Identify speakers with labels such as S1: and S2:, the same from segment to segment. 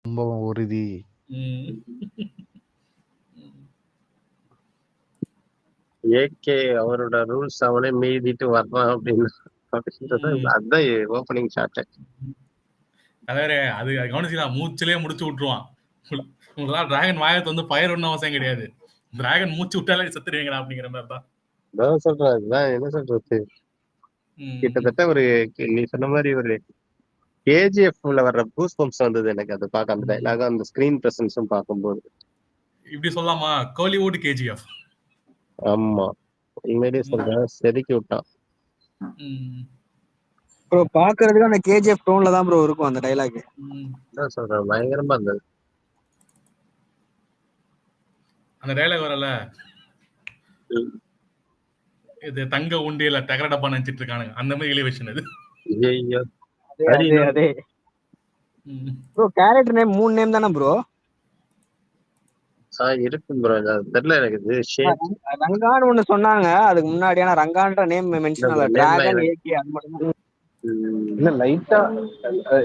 S1: சம்பவம் உறுதி.
S2: ஏகே அவரோட ரூல்ஸ் அவனே மீறிட்டு வர்றான் அப்படின்னு அதான் ஓப்பனிங் ஷாட்.
S3: அதாவது அது கவனிச்சுக்கலாம், மூச்சிலே முடிச்சு விட்டுருவான். உங்களாம் டிராகன் வாயத்து வந்து ஃபயர் ஒன்றும் அவசியம் கிடையாது, டிராகன் மூச்சு விட்டாலே செத்துருவீங்களா அப்படிங்கிற மாதிரி தான்
S2: சொல்றேன். என்ன சொல்றது, கிட்டத்தட்ட ஒரு நீ சொன்ன மாதிரி ஒரு கேஜிஎஃப்ல வர்ற பூஸ் பம்ப்ஸ் வந்தது எனக்கு அது பார்க்க, அந்த டைலாக் அந்த ஸ்கிரீன் பிரசன்ஸும் பார்க்கும்போது.
S3: இப்படி சொல்லலாமா, கோலிவுட் கேஜிஎஃப்.
S2: ஆமா, உண்மையிலேயே சொல்றேன், செதுக்கி விட்டான்
S4: ப்ரோ. பாக்குறதுக்கு அந்த கேஜிஎஃப் டோன்ல தான் ப்ரோ இருக்கும் அந்த டைலாக்.
S2: சொல்றேன், பயங்கரமா இருந்தது
S3: அந்த டைலாக். வரல இது தங்க உண்டியல தகர டப்பா நினைச்சிட்டு இருக்கானுங்க, அந்த மாதிரி எலிவேஷன் இது.
S4: அதே ப்ரோ. கேரக்டர் நேம் 3 நேம் தானே ப்ரோ?
S2: இருக்கு ப்ரோ, தெரியல எனக்கு. இது
S4: ரங்கான்னு ஒண்ணு சொன்னாங்க அதுக்கு முன்னாடி, ஆனா ரங்கான்ற நேம் மென்ஷன் ஆகல. டிராகன், ஏகே அது மட்டும் தான்.
S5: இல்ல லைட்டா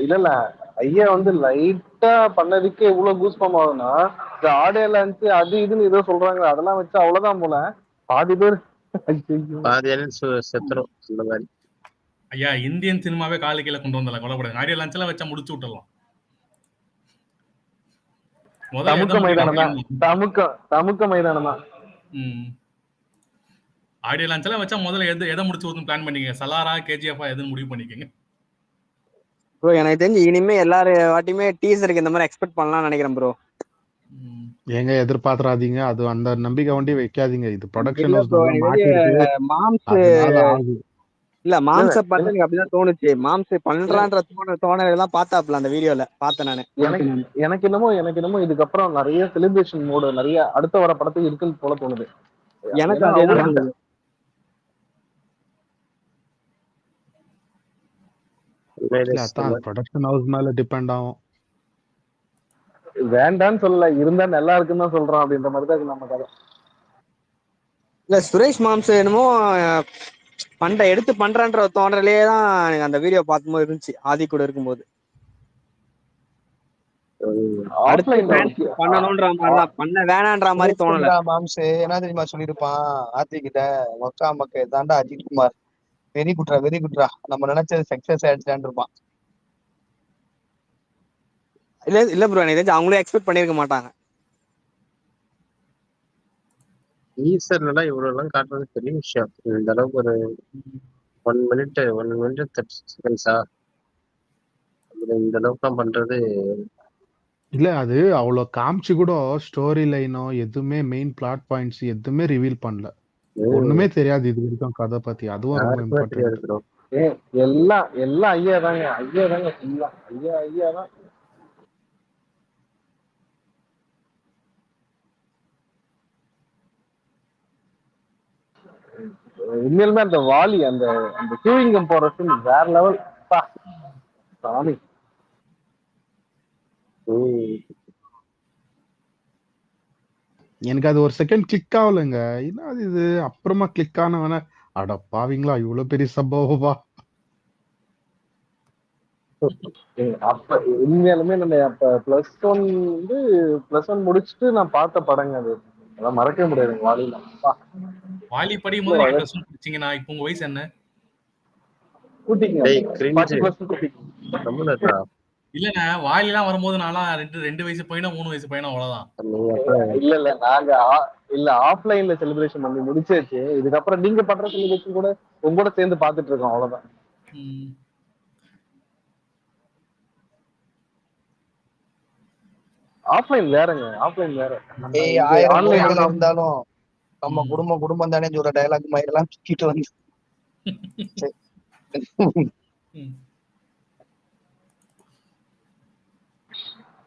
S5: இல்ல ஐயா வந்து லைட்டா பண்ணதுக்கு எவ்வளவு கூஸ்பம் ஆகுதுன்னா, இந்த ஆடியோ லான்ச் அது இதுன்னு ஏதோ சொல்றாங்க, அதெல்லாம் வச்சு அவ்வளவுதான் போல. பாதி பேர்
S2: செத்துரும் இந்த மாதிரி.
S3: ஐயா, இந்தியன் சினிமாவே காலு கீழே கொண்டு வந்தலாம், கொல்லப்படாது. ஆடியோ லான்ச் எல்லாம் வச்சா முடிச்சு விட்டுலாம்.
S5: தமுக்க மைதானம் தான்.
S3: ஆடியோ லான்ச் எல்லாம் வச்சா முதல்ல எதை முடிச்சு ஊத்தும் பிளான் பண்ணிக்கங்க. சலாரா, கேஜிஎஃப் எதுன்னு முடிவு பண்ணிக்கங்க
S4: ப்ரோ. எனக்கு தெரிஞ்சு இனிமே எல்லாரும் வாட்டியுமே டீசருக்கு இந்த மாதிரி எக்ஸ்பெக்ட் பண்ணலாம்னு நினைக்கிறேன் ப்ரோ.
S1: ஏங்க எதிர்பார்த்துறாதீங்க, அது அந்த நம்பிக்கை வண்டி வைக்காதீங்க. இது ப்ரொடக்ஷன்
S4: இல்ல மாம்ச பார்த்து எனக்கு அப்படிதான் தோணுச்சு. மாம்ச பண்றான்ற தோணலாம் பார்த்தாப்ல அந்த வீடியோல பார்த்தேன் நானு.
S5: எனக்கு என்னமோ இதுக்கப்புறம் நிறைய செலிப்ரேஷன் மோடு நிறைய அடுத்த வர படத்துக்கு இருக்குன்னு போல தோணுது
S4: எனக்கு. அதேதான்
S1: ப்ரொடக்ஷன் ஹவுஸ் மேல டிபெண்ட் ஆகும்.
S5: வேண்டான்னு சொல்லல, இருந்தா நல்லா இருக்குன்னு தான் சொல்றோம் அப்படின்ற மாதிரி தான் நம்ம கதை.
S4: இல்ல சுரேஷ் மாம்ச என்னமோ எடுத்து பண்றான்ற தோன்றலே தான் எனக்கு அந்த வீடியோ பார்க்கும்போது இருந்துச்சு, ஆதி கூட இருக்கும்போது. பண்ணணும்ன்ற மாதிரிதான், பண்ண வேணான்ற மாதிரி தோணல.
S6: மாம்சு என்ன தெரியுமா சொல்லிருப்பான் ஆத்தி கிட்ட, மக்கா மக்கா தாண்டா அஜித்குமார், வெரி குட்ரா நம்ம நினைச்சது சக்சஸ் ஆயிடுச்சான்னு இருப்பான்.
S4: இல்ல ப்ரோ, எனக்கு தெரிஞ்சு அவங்களே எக்ஸ்பெக்ட் பண்ணிருக்க மாட்டாங்க.
S2: ஈசர்லாம் இவ்வளவு எல்லாம் காட்டுறது பெரிய விஷயம். இந்த அளவுக்கு ஒரு 1 minute 30 seconds இந்த அளவுக்கு பண்றது
S1: இல்ல. அது அவ்வளவு காமிச்சு கூட ஸ்டோரி லைனோ எதுவுமே மெயின் பிளாட் பாயிண்ட்ஸ் எதுவுமே ரிவீல் பண்ணல. ஒண்ணுமே தெரியாது இது வரைக்கும் கதை பத்தி. அதுவும் ரொம்ப இம்பார்ட்டன்ட்.
S5: எல்லாம் ஐயா தாங்க ஐயா தான். உண்மையிலுமே அந்த வாலி அந்த சூயிங்கம் போற சீன் வேற லெவல் சாமி.
S1: எனக்கு அது ஒரு செகண்ட் கிளிக் ஆகலைங்க. என்ன இது அப்புறமா கிளிக் ஆனவன, அட பாவீங்களா இவ்வளவு பெரிய சம்பவமா.
S5: அப்ப உண்மையாலுமே நம்ம அப்ப +1 முடிச்சுட்டு நான் பார்த்த படங்க அது, அதான் மறக்கவே முடியாது.
S3: வாலி படிக்கும் போது நீங்க +1 படிச்சீங்கன்னா இப்போ உங்க வயசு என்ன? இல்லங்க, வாலி எல்லாம் வரும்போது நான்லாம் 2 வயசு பையனா 3 வயசு பையனா அவ்வளவுதான்.
S5: இல்ல நாங்க ஆஃப்லைன்ல செலிப்ரேஷன் பண்ணி முடிச்சாச்சு. இதுக்கப்புறம் நீங்க பண்ற செலிப்ரேஷன் கூட உங்க கூட சேர்ந்து பாத்துட்டு இருக்கோம், அவ்வளவுதான். ஆஃப்லைன் வேறங்க, ஆஃப்லைன் வேற.
S6: ஆன்லைன்ல இருந்தாலும் நம்ம குடும்பம் தானே சொல்ற டயலாக் மாதிரி எல்லாம் சுத்திட்டு வந்து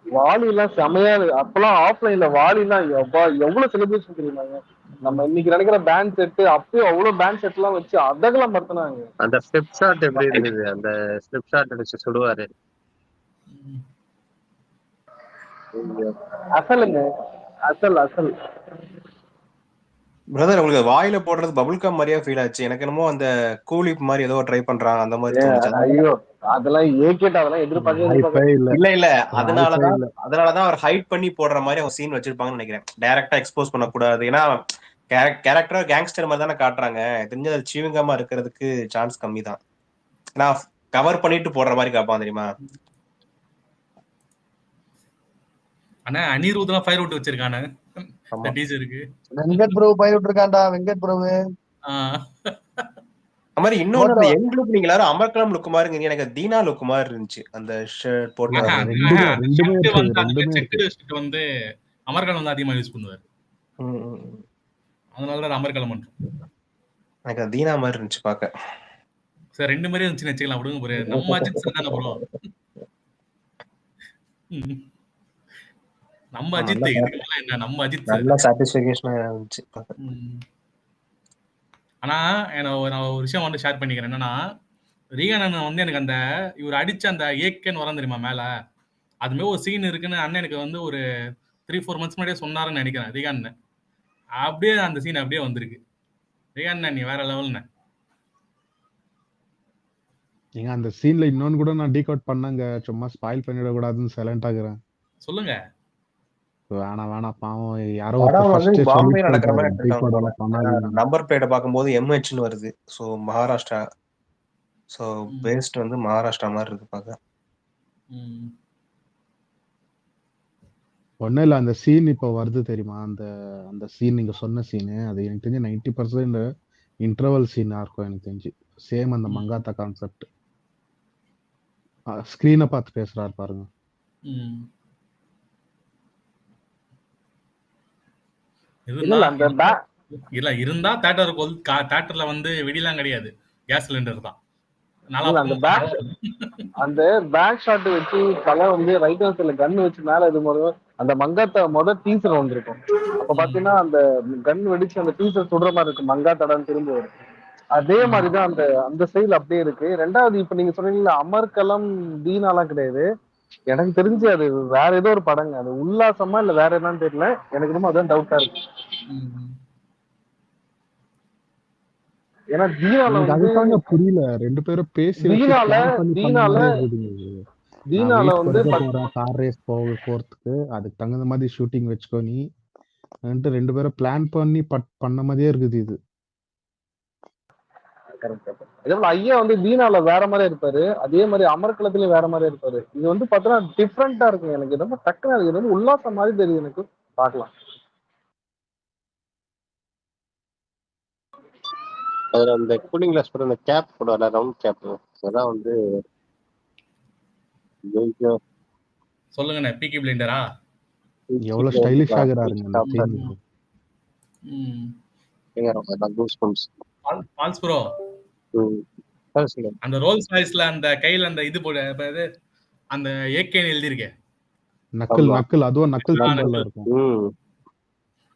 S5: வாலி எல்லாம் செமையா. அப்பெல்லாம் ஆஃப்லைன்ல வாலி எல்லாம் எவ்வளவு செலிப்ரேஷன் தெரியுமாங்க. நம்ம இன்னைக்கு நினைக்கிற பேண்ட் செட், அப்பயும் அவ்வளவு பேண்ட் செட் எல்லாம் வச்சு அதெல்லாம் படுத்தினாங்க.
S2: அந்த ஸ்லிப் ஷாட் எப்படி இருந்தது, அந்த ஸ்லிப் ஷாட் வச்சு சுடுவாரு.
S5: அசல்
S7: பிரதர், உங்களுக்கு வாயில போடுறது பபுள் கம் மாதிரியா ஃபீல் ஆச்சு. எனக்கு என்னமோ அந்த கூலிப் மாதிரி ஏதோ ட்ரை பண்றாங்க அந்த மாதிரி தோணுச்சு.
S5: ஐயோ அதெல்லாம் ஏகேட்ட அதெல்லாம்
S1: வாய்ப்பே இல்ல
S2: இல்ல
S1: வாய்ப்பே இல்ல.
S2: அதனாலதான் அவர் ஹைட் பண்ணி போடுற மாதிரி அவங்க சீன் வச்சிருப்பாங்கன்னு நினைக்கிறேன். டைரக்டா எக்ஸ்போஸ் பண்ணக்கூடாது. ஏன்னா கேரக்டரா கேங்ஸ்டர் மாதிரி தானே காட்டுறாங்க. தெரிஞ்ச சீவிங்கமா இருக்கிறதுக்கு சான்ஸ் கம்மி தான். நான் கவர் பண்ணிட்டு போடுற மாதிரி காப்பான் தெரியுமா.
S3: ஆனா அனிருத்லாம் ஃபயர் அவுட் வச்சிருக்கானு
S2: ஆமா.
S3: இந்த டீசருக்கு.
S6: வெங்கட் பிரபு பயிர் விட்டுருக்காண்டா. வெங்கட் பிரபு
S2: அது மாதிரி இன்னொன்னு அந்த யங் லுக் நீங்க எல்லாரும் அமர்கலம் லுக் மாதிரி எனக்கு தீனா லுக் மாதிரி இருந்துச்சு. அந்த ஷர்ட் போட்டு
S1: ரெண்டுமே இருக்கு.
S3: ஷர்ட் வந்து அமர்கலம் வந்து அதிகமா யூஸ் பண்ணுவாரு. அதனால அமர்கலம் பண்றோம்.
S2: எனக்கு தீனா மாதிரி இருந்துச்சு பாக்க.
S3: சார் ரெண்டு மாதிரி இருந்துச்சுன்னு வச்சுக்கலாம். விடுங்க ப்ரோ. நம்ம அஜித் சார் தானே ப்ரோ. நம்ம அஜித் என்ன நம்ம அஜித்
S2: நல்ல சாட்டிஸ்ஃபேக்ஷனா இருந்துச்சு.
S3: ஆனா நான் ஒரு விஷயம் வந்து ஷேர் பண்ணிக்கிறேன். என்னன்னா ரீகன் அண்ணன் வந்து எனக்கு அந்த இவர் அடிச்ச அந்த ஏக்கன் வரம் தெரியுமா மேல, அதுமே ஒரு சீன் இருக்குன்னு அண்ணன் எனக்கு வந்து ஒரு 3-4 months முன்னாடியே சொன்னாருன்னு நினைக்கிறேன். ரீகன் அண்ணன் அப்படியே அந்த சீன் அப்படியே வந்திருக்கு. ரீகன் அண்ணன் நீ வேற லெவல்னு.
S1: நீங்க அந்த சீன்ல இன்னொன்னு கூட நான் டீகோட் பண்ணங்க. சும்மா ஸ்பாயில் பண்ணிட கூடாதுன்னு சைலண்ட் ஆகுறேன்.
S3: சொல்லுங்க.
S1: வேணாம் பாவம் யாரோ
S2: வந்து பாம்பே நடக்கிற மாதிரி நம்பர் பிளேட்டை பார்க்கும்போது எம்ஹெச்னு வருது. ஸோ மகாராஷ்டிரா. ஸோ பேஸ்ட் வந்து மகாராஷ்டிரா மாதிரி இருக்கு பார்க்க.
S1: ஒன்னும் இல்ல அந்த சீன் இப்போ வருது தெரியுமா. அந்த சீன் நீங்க சொன்ன சீனு அது எனக்கு தெரிஞ்சு 90% இன்டர்வல் சீனா இருக்கும் எனக்கு தெரிஞ்சு. சேம் அந்த மங்காத்தா கான்செப்ட். ஸ்கிரீனை பார்த்து பேசுறாரு பாருங்க.
S3: இல்ல இருந்தா தியேட்டர்ல வந்து வெடிலாம் கிடையாது. கேஸ் சிலிண்டர் தான்.
S5: அந்த பேக் ஷாட் வச்சு தலை வந்து ரைட் ஹேண்ட் சைடுல கன் வச்சு மேல இது போது அந்த மங்காத்தா டீசர் வந்திருக்கும். அப்ப பாத்தீங்கன்னா அந்த கன் வெடிச்சு அந்த டீசர் சுடுற மாதிரி இருக்கும். மங்காத்தாடான்னு திரும்ப வரும். அதே மாதிரிதான் அந்த சைடுல அப்படியே இருக்கு. ரெண்டாவது இப்ப நீங்க சொன்னீங்கல்ல அமர்கலம் தீனாலாம் கிடையாது. எனக்கு தெரிஞ்சு அது வேற ஏதோ ஒரு படங்க. அது உல்லாசமா இல்ல வேற என்னன்னு தெரியல. எனக்கு ரொம்ப அதான் டவுட்டா இருக்கு. ஏன்னா தீனால வந்து
S1: புரியல. ரெண்டு பேரும் பேசி
S5: தீனால வந்து
S1: கார் ரேஸ் போறதுக்கு அதுக்கு தகுந்த மாதிரி ஷூட்டிங் வச்சுக்கோனி ரெண்டு பேரும் பிளான் பண்ணி பண்ண மாதிரியே இருக்குது இது.
S5: ஐயா வந்து தீனால வேற மாதிரி இருப்பாரு. அதே மாதிரி அமர்கலத்திலயும் வேற மாதிரி இருப்பாரு. இது வந்து பாத்தீங்கன்னா டிஃப்ரெண்டா இருக்கு. எனக்கு ரொம்ப டக்குன்னு இருக்கு. இது வந்து உல்லாசம் மாதிரி தெரியுது எனக்கு. பாக்கலாம்.
S2: அதுல அந்த கூலிங் கிளாஸ் போட அந்த கேப் போடுவார்ல ரவுண்ட் கேப். அதெல்லாம் வந்து
S3: சொல்லுங்கண்ணே. பீக்கி பிளைண்டரா
S1: எவ்வளவு ஸ்டைலிஷ் ஆகுறாருங்க.
S3: பால்ஸ் ப்ரோ அந்த ரோல்ஸ் ராய்ஸ்ல அந்த கையில அந்த இது போடு அந்த ஏகேன்னு எழுதி இருக்கே
S1: நக்கல் அதுவும் நக்கல் சிம்பல்ல இருக்கும்.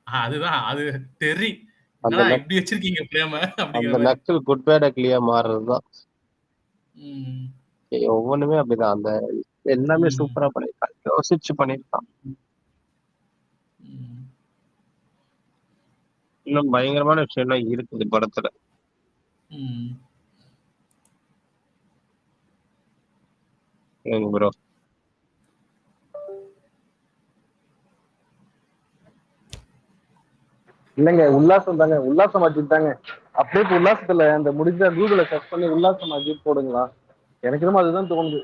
S3: அதுதான் அது தெரி இப்படி வச்சிருக்கீங்க பிரேம
S2: அந்த நக்கல் குட் பேட் அக்லியா மாறுறதுதான். ஒவ்வொன்றுமே அப்படிதான். அந்த எல்லாமே சூப்பரா பண்ணிருக்கான். யோசிச்சு பண்ணிருக்கான். இன்னும் பயங்கரமான விஷயம் எல்லாம் இருக்குது படத்துல. ப்ரோ
S5: இல்லங்க உல்லாசம் தாங்க. உல்லாசம் அஜித் தாங்க. அப்படியே உல்லாசத்துல அந்த முடிஞ்ச கூகுள சர்ச் பண்ணி உல்லாசம் அஜித் போடுங்களா. எனக்கு ரொம்ப அதுதான் தோணுது.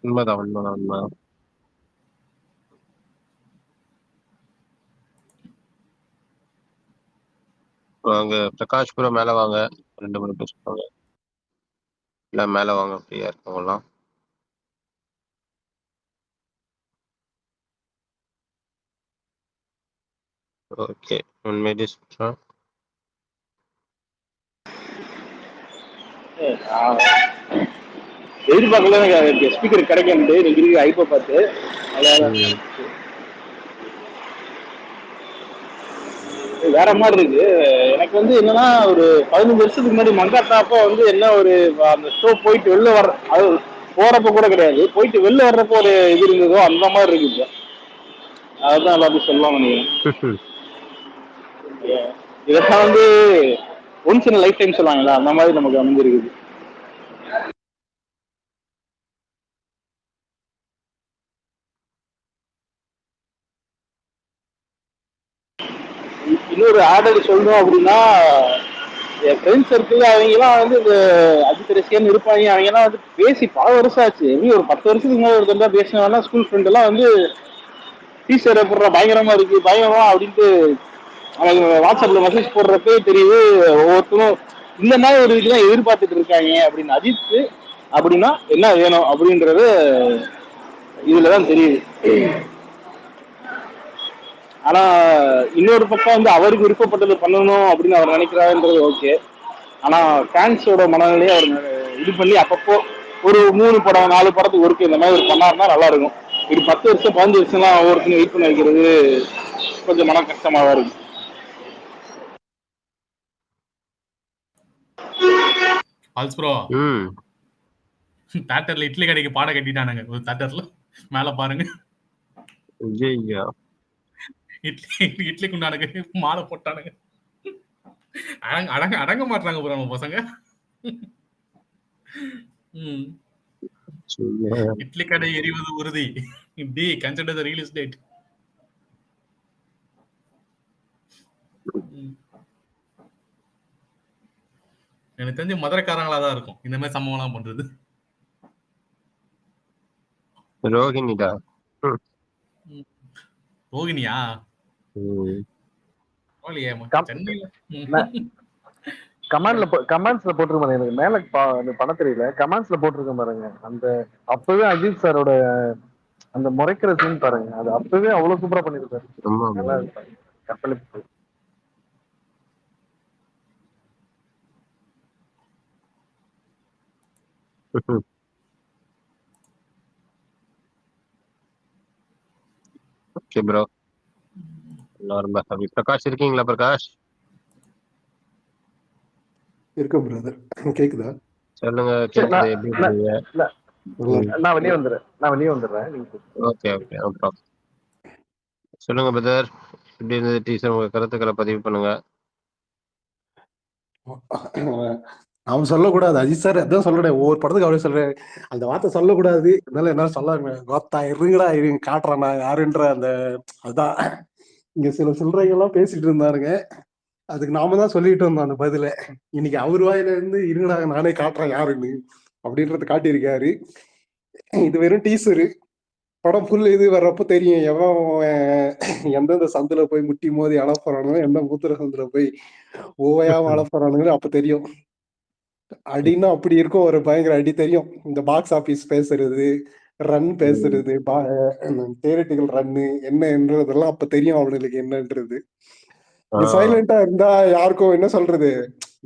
S2: உண்மைதான். வாங்க பிரகாஷ் ப்ரோ மேல வாங்க. 2 மணி பேசுவாங்க. இல்ல மேல வாங்க ஃப்ரீயா இருக்கவங்கலாம். ஓகே 1 minute சொல்றேன்.
S5: எதிர்பார்க்கல எனக்கு ஸ்பீக்கர் கிடைக்கணுட்டு நீங்க இருக்கு ஐப்போ பார்த்து. வேற மாதிரி இருக்கு. எனக்கு வந்து என்னன்னா ஒரு 15 வருஷத்துக்கு முன்னாடி மங்காத்தாப்போ வந்து என்ன ஒரு அந்த ஷோ போயிட்டு வெளில வர்ற அது போறப்ப கூட கிடையாது. போயிட்டு வெளில வர்றப்போ ஒரு இது இருந்ததோ அந்த மாதிரி இருக்கு. அதுதான் எல்லாத்தையும் சொல்லலாம் நினைக்கிறேன். இதெல்லாம் வந்து ஒன்ஸ் இன் லைஃப் டைம் சொல்லுவாங்களா அந்த மாதிரி நமக்கு அமைஞ்சிருக்குது. இன்னொரு ஆர்டர் சொல்லணும் அப்படின்னா, என் ஃப்ரெண்ட்ஸ் சர்க்கிள் அவங்கலாம் வந்து இந்த அஜித் ரசிகன் இருப்பாங்க. அவங்கலாம் வந்து பேசி பல வருஷம் ஆச்சு. எப்படி ஒரு 10 வருஷத்துக்கு முன்னாடி ஒருத்தர் தான் பேசினாங்கன்னா, ஸ்கூல் ஃப்ரெண்ட் எல்லாம் வந்து டீச்சர் போடுற பயங்கரமா இருக்கு பயங்கரமா அப்படின்ட்டு அவங்க வாட்ஸ்அப்ல மெசேஜ் போடுறப்பே தெரியுது. ஒவ்வொருத்தரும் இந்த மாதிரி ஒரு இதுதான் எதிர்பார்த்துட்டு இருக்காங்க அப்படின்னு. அஜித் அப்படின்னா என்ன வேணும் அப்படின்றது இதுலதான் தெரியுது. ஆனா இன்னொரு பக்கம் வந்து அவருக்கு விருப்பப்பட்டது பண்ணணும் அப்படின்னு அவர் நினைக்கிறாருன்றது ஓகே. ஆனா ஃபேன்ஸோட மனநிலையை அவர் இது பண்ணி அப்பப்போ ஒரு 3 படம் 4 படத்துக்கு ஒருக்கு இந்த மாதிரி ஒரு பண்ணாருன்னா நல்லா இருக்கும். இது 10 வருஷம் 15 வருஷம்லாம் ஒவ்வொருத்தரும் வெயிட் பண்ண வைக்கிறது கொஞ்சம் மன கஷ்டமா தான் இருக்கு.
S3: பால்ஸ் ப்ரோ
S7: ம்
S3: தேட்டர்ல இட்லி கடைக்கு பாட கட்டிட்டானுங்க ஒரு தேட்டர்ல. மேல பாருங்க,
S7: ஐயையோ.
S3: இட்லி இட்லி குண்டானுங்க மாலை போட்டானுங்க. அடங்க மாட்டாங்க ப்ரோ நம்ம பசங்க. ம்.
S7: ஐயோ.
S3: இட்லி கடை எரிவது உறுதி. டி கன்சிடர் த ரிலீஸ் டேட். எனக்கு தெரிஞ்சு மதுரைக்காரங்களா தான் இருக்கும் இந்த மாதிரி சம்பவம் எல்லாம் பண்றது.
S7: ரோஹிணிடா. ம்.
S3: ரோகிணியா?
S7: ம்.
S3: பரவாயில்லையே,
S5: கம்-
S3: சென்னையில.
S5: கமெண்ட்ஸ்ல போட்டிருக்கேன். எனக்கு மேல அந்த படம் தெரியல. கமெண்ட்ஸ்ல போட்டிருக்கேன் பாருங்க. அந்த அப்பவே அஜித் சாரோட அந்த முறைக்கிற சீன் பாருங்க. அது அப்பவே அவ்வளவு சூப்பரா பண்ணிருக்காரு.
S7: ஆமா
S5: நல்லா
S7: bro.
S5: இருப்பாரு. கற்பழிப்பு.
S7: Okay bro. ரொம்ப ஹாப்பி. பிரகாஷ் இருக்கீங்களா பிரகாஷ்?
S8: இருக்க பிரதர். கேக்குதா?
S7: சொல்லுங்க.
S5: சரி,
S7: கேக்குது. எப்படி இருக்கீங்க?
S5: நான் வெளியே வந்துடுறேன். நீங்க
S7: ஓகே ஓகே. அப்புறம் சொல்லுங்க பிரதர். எப்படி இருந்தது டீச்சர்? உங்க கருத்துக்களை பதிவு பண்ணுங்க.
S8: அவன் சொல்லக்கூடாது. அஜித் சார் அதான் சொல்றேன். ஒவ்வொரு படத்துக்கு அவரே சொல்றேன். அந்த வார்த்தை சொல்லக்கூடாது. இருந்தாலும் என்ன சொல்ல கோத்தா இருங்கடா இருங்க காட்டுறேன் நான் யாருன்ற அந்த அதுதான். இங்க சில சில்லறைகள் எல்லாம் பேசிட்டு இருந்தாருங்க. அதுக்கு நாம தான் சொல்லிட்டு வந்தோம் அந்த பதில. இன்னைக்கு அவர் வாயில இருந்து இருங்கடா நானே காட்டுறேன் யாருன்னு அப்படின்றத காட்டியிருக்காரு. இது வெறும் டீசரு. படம் ஃபுல் இது வர்றப்ப தெரியும் எவன் எந்தெந்த சந்துல போய் முட்டி மோதி அழப்பறானோ, எந்த மூத்திர சந்துல போய் ஓவையாம அழப்பறானுங்க அப்ப தெரியும். அடின்னா அப்படி இருக்கும். ஒரு பயங்கர அடி தெரியும். இந்த பாக்ஸ் ஆபீஸ் பேசுறது, ரன் பேசுறது, தியரிட்டிக்கல் ரன்னு என்னன்றதெல்லாம் அப்ப தெரியும் அவனுக்கு என்னன்றது. சைலண்டா இருந்தா யாருக்கும் என்ன சொல்றது,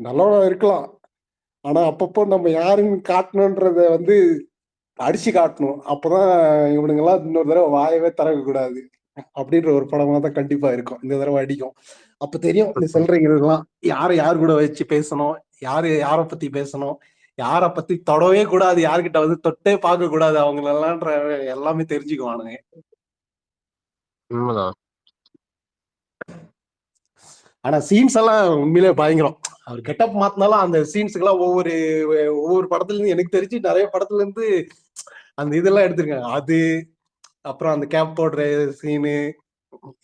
S8: நல்லவனா இருக்கலாம். ஆனா அப்பப்போ நம்ம யாருன்னு காட்டணுன்றத வந்து அடிச்சு காட்டணும். அப்பதான் இவனுங்க எல்லாம் இன்னொரு தடவை வாயவே திறக்க கூடாது அப்படின்ற ஒரு படமா தான் கண்டிப்பா இருக்கும். இந்த தடவை அடிக்கும். அப்ப தெரியும் இந்த செல்றீங்கலாம் யார் கூட வச்சு பேசணும், யார பத்தி பேசணும், யார பத்தி தொடவே கூடாது, யார்கிட்ட வந்து தொட்டே பார்க்க கூடாது அவங்களெல்லாம்ன்ற எல்லாமே தெரிஞ்சுக்குவானுங்க.
S7: உண்மைதான்.
S8: ஆனா சீன்ஸ் எல்லாம் உண்மையிலே பயங்கரம். அவர் கெட்டப் மாத்தினாலும் அந்த சீன்ஸுக்கு எல்லாம் ஒவ்வொரு படத்துல இருந்து எனக்கு தெரிஞ்சு நிறைய படத்துல இருந்து அந்த இதெல்லாம் எடுத்திருக்காங்க. அது அப்புறம் அந்த கேப் போடுற சீனு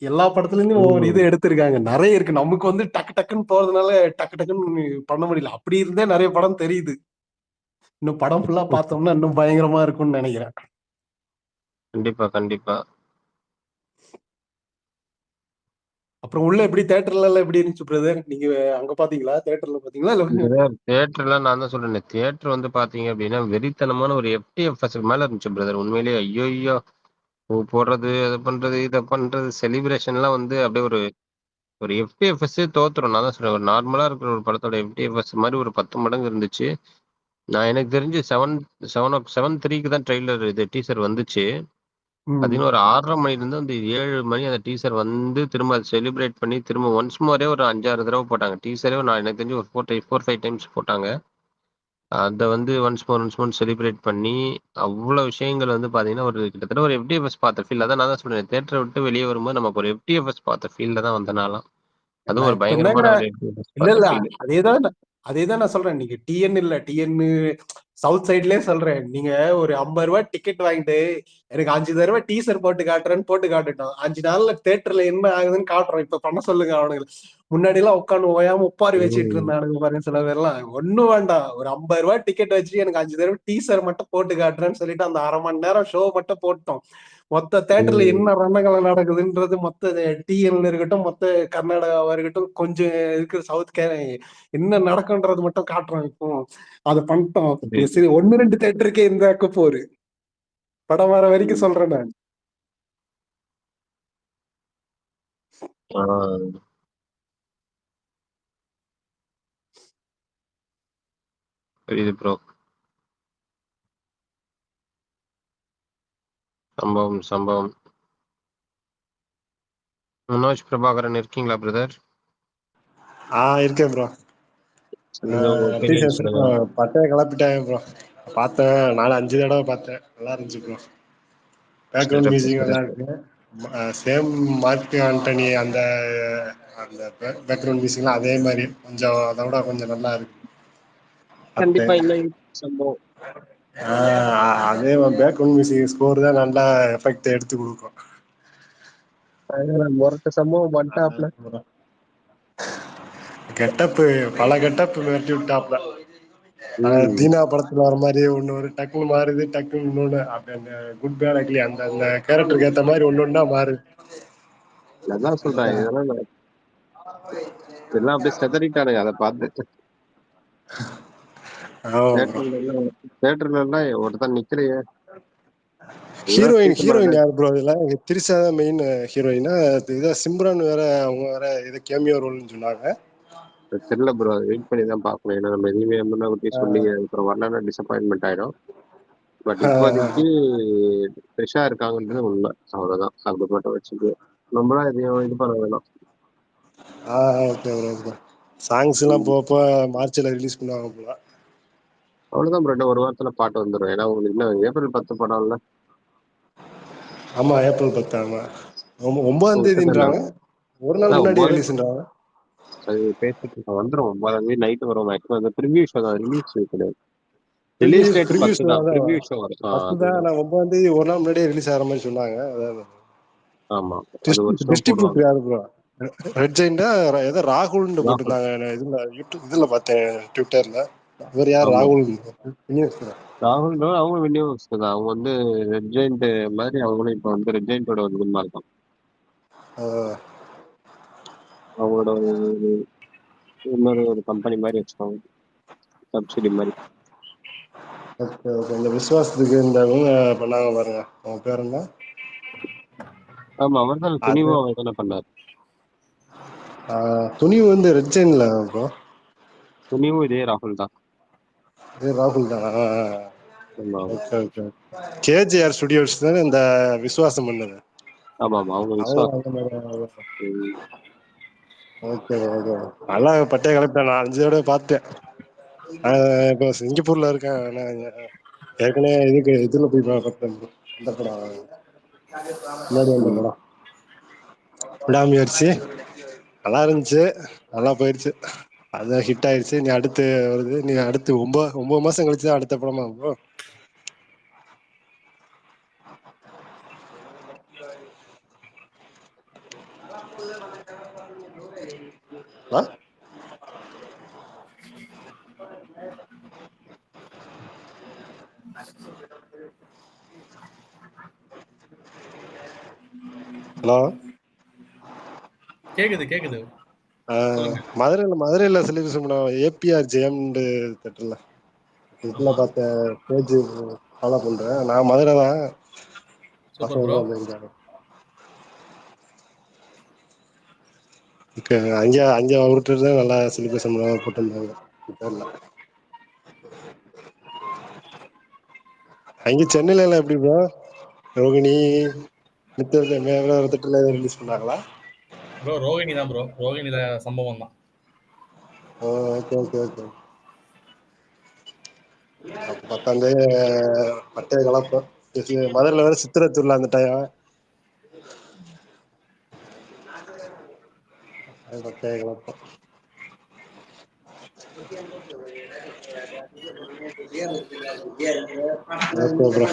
S8: எல்லா படத்துல இருந்தும் ஒவ்வொரு இது எடுத்திருக்காங்க. நிறைய இருக்கு. நமக்கு வந்து டக்கு டக்குன்னு போறதுனால டக்கு டக்குன்னு பண்ண முடியல. அப்படி இருந்தே நிறைய படம் தெரியுது. இன்னும் படம் ஃபுல்லா பார்த்தோம்னா இன்னும் பயங்கரமா இருக்கும்னு நினைக்கிறேன்.
S7: கண்டிப்பா கண்டிப்பா.
S8: அப்புறம் உள்ள எப்படி தியேட்டர்ல எல்லாம் எப்படி இருந்துச்சு பிரதர்? நீங்க அங்க பாத்தீங்களா? தியேட்டர்ல பாத்தீங்களா? இல்ல
S7: தியேட்டர்ல நான் தான் சொல்றேன். தியேட்டர் வந்து பாத்தீங்க அப்படின்னா வெறித்தனமான ஒரு FTFS மேல இருந்துச்சு பிரதர். உண்மையிலேயே ஐயோ போடுறது அதை பண்றது இதை பண்றது செலிப்ரேஷன் எல்லாம் வந்து அப்படியே ஒரு FTFS தோத்துரும். நான் தான் சொல்றேன். ஒரு நார்மலா இருக்கிற ஒரு படத்தோட FTFS மாதிரி ஒரு 10 மடங்கு இருந்துச்சு. நான் எனக்கு தெரிஞ்சு 7:03 தான் ட்ரெய்லர் இது டீசர் வந்துச்சு. அதுன்னு ஒரு 6:30 மணில இருந்து அந்த 7 மணி அந்த டீசர் வந்து திரும்ப அதை செலிப்ரேட் பண்ணி திரும்ப ஒன்ஸ் மோரே ஒரு 5-6 தடவை போட்டாங்க. டீசரே நான் எனக்கு தெரிஞ்சு ஒரு 4-5 டைம்ஸ் போட்டாங்க. அதை வந்து ஒன்ஸ் மோர் செலிப்ரேட் பண்ணி அவ்வளவு விஷயங்கள் வந்து பாத்தீங்கன்னா ஒரு கிட்டத்தட்ட ஒரு FTFS பார்த்த ஃபீல். அதான் நான் தான் சொல்றேன். தியேட்டரை விட்டு வெளியே வரும்போது நமக்கு ஒரு FTFS பார்த்த ஃபீல்ல தான் வந்தனாலாம். அதுவும் ஒரு பயங்கரமான ஒரு FTFS
S8: இல்ல
S7: பார்த்த
S8: இல்ல
S7: ஃபீல்.
S8: அதேதான் அதே தான் நான் சொல்றேன். நீங்க டிஎன் இல்ல டிஎன் சவுத் சைட்லயே சொல்றேன். நீங்க ஒரு 50 ரூபாய் டிக்கெட் வாங்கிட்டு எனக்கு 5 தடவை டீசர் போட்டு காட்டுறேன்னு போட்டு காட்டுட்டோம். 5 நாள்ல தியேட்டர்ல என்ன ஆகுதுன்னு காட்டுறோம். இப்ப பண்ண சொல்லுங்க அவனுக்கு. முன்னாடி எல்லாம் உட்காந்து ஓயாம ஒப்பாரி வச்சுட்டு இருந்தானுங்க பாருங்க சில பேர்லாம். ஒண்ணும் வேண்டாம், ஒரு 50 ரூபாய் டிக்கெட் வச்சுட்டு எனக்கு 5 தடவை டீசர் மட்டும் போட்டு காட்டுறேன்னு சொல்லிட்டு அந்த 1/2 மணி நேரம் ஷோ மட்டும் போட்டோம். மொத்த தேட்டர்ல என்ன ரணகலம் நடக்குதுன்றது மொத்த டிஎன்ல இருக்கட்டும், மொத்த கர்நாடகாவா இருக்கட்டும், கொஞ்சம் இருக்கிற சவுத் என்ன நடக்குன்றது மட்டும் காட்டுறோம். இப்போ அதை பண்ணிட்டோம். சரி, 1-2 தேட்டருக்கே இந்த போரு படம் வர வரைக்கும் சொல்றேன் நான்.
S7: புரியுது ப்ரோ. சம்பவம். மனோஜ் பிரபாகரன் இருக்கீங்களா பிரதர்?
S9: இருக்கேன் ப்ரோ.
S7: சொல்லுங்க உங்க opinions சொல்லுங்க.
S9: பட்டைய கிளப்பிட்டாங்க ப்ரோ. பார்த்தேன், 4-5 தடவை பார்த்தேன். நல்லா இருந்துச்சு ப்ரோ. பேக்ரவுண்ட்
S7: சிறப்பு,
S9: மியூசிக் நல்லா
S7: சிறப்பு.
S9: இருக்கு. சேம் மார்க் ஆண்டனி அந்த அந்த பேக்ரவுண்ட் மியூசிக்லாம் அதே மாதிரி கொஞ்சம் அதை விட கொஞ்சம் நல்லா இருக்கு.
S7: கண்டிப்பா இல்லை சம்பவம்.
S9: அதே பேக்ரவுண்ட் மியூசிக் ஸ்கோர் தான் நல்லா எஃபெக்ட் எடுத்து கொடுக்கும்.
S7: முரட்டு சம்பவம் பண்ணிட்டாப்ல.
S9: கெட்டப்பு பல கெட்டப்பு மிரட்டி விட்டாப்ல. தீனா படத்துல வர மாதிரி ஒண்ணு ஒரு டக்குன்னு மாறுது, டக்குன்னு இன்னொன்னு அப்படி அந்த குட் பேட் அக்லி அந்த அந்த கேரக்டருக்கு ஏத்த மாதிரி ஒண்ணு மாறுது.
S7: அதான் சொல்றேன், இதெல்லாம் அப்படியே செதறிட்டானுங்க அதை பார்த்து. தியேட்டர்ல எல்லாம் ஒருத்தன் நிக்கலையே.
S9: ஹீரோயின் யாரு ப்ரோ? இதுல திரிஷா தான் மெயின் ஹீரோயினா? இதை சிம்ரன் வேற, அவங்க வேற இதை கேமியோ ரோல்னு சொன்னாங்க.
S7: தெரியல ப்ரோ, வெயிட் பண்ணி தான் பார்க்கணும். ஏன்னா நம்ம எதுவுமே முன்னாடி சொல்லி அப்புறம் வரலன்னா டிசப்பாயின்மெண்ட் ஆயிடும். பட் இப்போதைக்கு ஃப்ரெஷ்ஷா இருக்காங்கன்றது உண்மை, அவ்வளவுதான். அப்படி மட்டும் வச்சுட்டு நம்மளா எதையும் இது பண்ண வேணாம்.
S9: Okay bro. சாங்ஸ் எல்லாம் போப்போ மார்ச்ல ரிலீஸ் பண்ணுவாங்க போல.
S7: அவ்வளவுதான் ப்ரோ, ஒரு வாரத்துல பாட்டு வந்துடும். ஏன்னா உங்களுக்கு இன்னும் ஏப்ரல் 10 படம் இல்ல.
S9: ஆமா, ஏப்ரல் 10. ஆமா, 9ஆம் தேதின்றாங்க. ஒரு நாள் முன்னாடி ரிலீஸ்ன்றாங்க.
S7: அது பேசிட்டு வந்துடும். 9ஆம் தேதி நைட்டு வரும். மேக்ஸிமம் அந்த ப்ரிவியூ ஷோ தான், ரிலீஸ் கிடையாது. ரிலீஸ் டேட் 10 தான், ப்ரிவியூ ஷோ வரும்.
S9: 10 தான். 9ஆம் தேதி ஒரு நாள் முன்னாடியே ரிலீஸ் ஆகிற மாதிரி சொன்னாங்க.
S7: ஆமா, அது ஒரு ஷோ
S9: டிஸ்ட்ரிபியூட்டர் யாரு ப்ரோ? ரெட் ஜெயிண்டா ஏதோ ராகுல்னு போட்டுருந்தாங்க. இதுல பார்த்தேன் ட்விட்டர்ல. இவர் யார்? ராகுல்
S7: அவங்க விநியோகஸ்தர் தான். அவங்க வந்து ரெட் ஜெயிண்ட் மாதிரி அவங்களும் இப்ப வந்து ரெட் ஜெயிண்டோட ஒரு குணமா இருக்கும். அவங்களோட இன்னொரு ஒரு கம்பெனி மாதிரி வச்சுக்கோங்க, சப்சிடி மாதிரி.
S9: இந்த விசுவாசத்துக்கு இந்த பண்ணாங்க பாருங்க, அவங்க பேர் என்ன?
S7: ஆமா, அவர் தான் துணிவும் அவர் தானே பண்ணாரு.
S9: துணிவு வந்து ரெட் ஜெயின்ல ப்ரோ.
S7: துணிவும் இதே ராகுல் தான்.
S9: ராகுல் தானா? Okay okay. கேஜிஆர் ஸ்டுடியோஸ் தானே இந்த விசுவாசம் பண்ணது?
S7: ஆமா ஆமா, அவங்க விசுவாசம்.
S9: Okay okay. நல்லா பட்டைய கிளப்பிட்டேன். நான் 5 தடவை பார்த்தேன். இப்போ சிங்கப்பூர்ல இருக்கேன். ஏற்கனவே இதுல போய் பார்த்தேன். இந்த படம் முன்னாடி வந்த படம் விடாமுயற்சி நல்லா இருந்துச்சு, நல்லா போயிடுச்சு. அதான் ஹிட் ஆயிடுச்சு. நீ அடுத்து வருது. நீ அடுத்து 9 மாசம் கழிச்சு தான் அடுத்த படமா ப்ரோ? ஹலோ,
S3: கேக்குது.
S9: மதுரையில செலிபிரேஷன் பண்ண ஏபிஆர் ஜெயம் தேட்டர்ல இதுல பார்த்தேன். பேஜ் ஃபாலோ பண்றேன். நான் மதுரை தான். அங்கே ஒருத்தர் தான் நல்லா செலிபிரேஷன் பண்ண போட்டிருந்தாங்க ட்விட்டர்ல. அங்கே சென்னையில எல்லாம் எப்படி ப்ரோ? ரோகிணி தியேட்டர்ல ரிலீஸ் பண்ணாங்களா
S3: ப்ரோ? ரோகிணி தான் ப்ரோ, ரோகிணில சம்பவம் தான்.
S9: Okay okay okay. 10ஆம் தேதி பட்டைய கலப்பம். மதுரையில வேற சித்திரத்தூர்ல அந்த டைம் பட்டைய கலப்பம். Okay bro.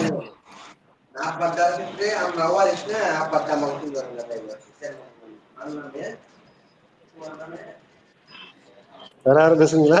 S9: வேற யாரும் பேசுங்களா?